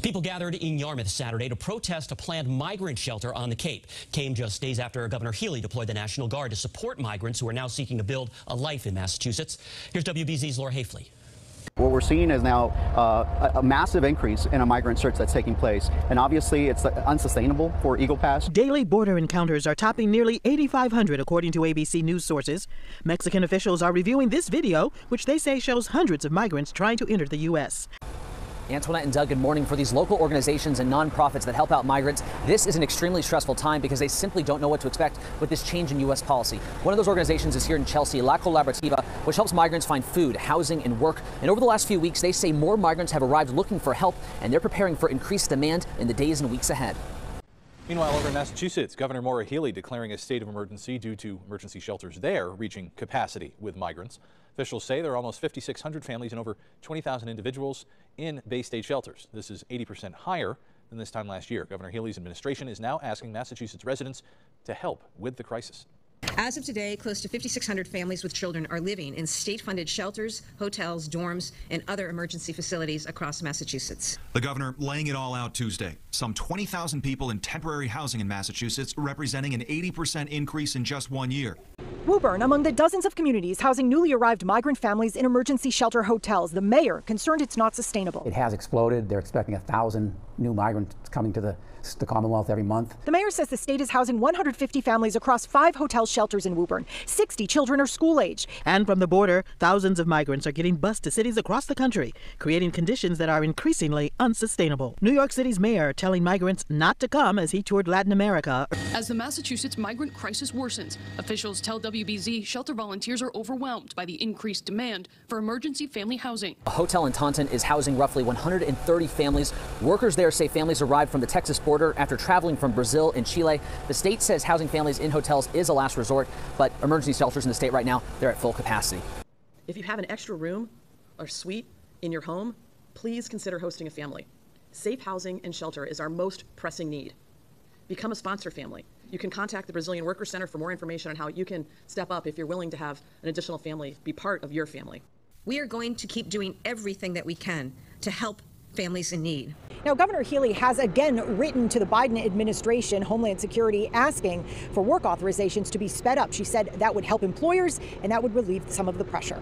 People gathered in Yarmouth Saturday to protest a planned migrant shelter on the Cape. Came just days after Governor Healy deployed the National Guard to support migrants who are now seeking to build a life in Massachusetts. Here's WBZ's Laura Hafley. What we're seeing is now a massive increase in a migrant search that's taking place, and obviously it's unsustainable for Eagle Pass. Daily border encounters are topping nearly 8,500 according to ABC News sources. Mexican officials are reviewing this video, which they say shows hundreds of migrants trying to enter the U.S. Antoinette and Doug, good morning. For these local organizations and nonprofits that help out migrants, this is an extremely stressful time because they simply don't know what to expect with this change in U.S. policy. One of those organizations is here in Chelsea, La Colaborativa, which helps migrants find food, housing, and work. And over the last few weeks, they say more migrants have arrived looking for help, and they're preparing for increased demand in the days and weeks ahead. Meanwhile, over in Massachusetts, Governor Maura Healey declaring a state of emergency due to emergency shelters there reaching capacity with migrants. Officials say there are almost 5,600 families and over 20,000 individuals in Bay State shelters. This is 80% higher than this time last year. Governor Healey's administration is now asking Massachusetts residents to help with the crisis. As of today, close to 5,600 families with children are living in state-funded shelters, hotels, dorms, and other emergency facilities across Massachusetts. The governor laying it all out Tuesday. Some 20,000 people in temporary housing in Massachusetts, representing an 80% increase in just 1 year. Woburn, among the dozens of communities housing newly arrived migrant families in emergency shelter hotels. The mayor concerned it's not sustainable. It has exploded. They're expecting 1,000 new migrants coming to the Commonwealth every month. The mayor says the state is housing 150 families across 5 hotel shelters in Woburn. 60 children are school-aged. And from the border, thousands of migrants are getting bused to cities across the country, creating conditions that are increasingly unsustainable. New York City's mayor telling migrants not to come as he toured Latin America. As the Massachusetts migrant crisis worsens, officials tell WBZ shelter volunteers are overwhelmed by the increased demand for emergency family housing. A hotel in Taunton is housing roughly 130 families. Workers there say families arrived from the Texas border after traveling from Brazil and Chile. The state says housing families in hotels is a last resort, but emergency shelters in the state right now, they're at full capacity. If you have an extra room or suite in your home, please consider hosting a family. Safe housing and shelter is our most pressing need. Become a sponsor family. You can contact the Brazilian Workers Center for more information on how you can step up if you're willing to have an additional family be part of your family. We are going to keep doing everything that we can to help families in need. Now, Governor Healy has again written to the Biden administration, Homeland Security, asking for work authorizations to be sped up. She said that would help employers and that would relieve some of the pressure.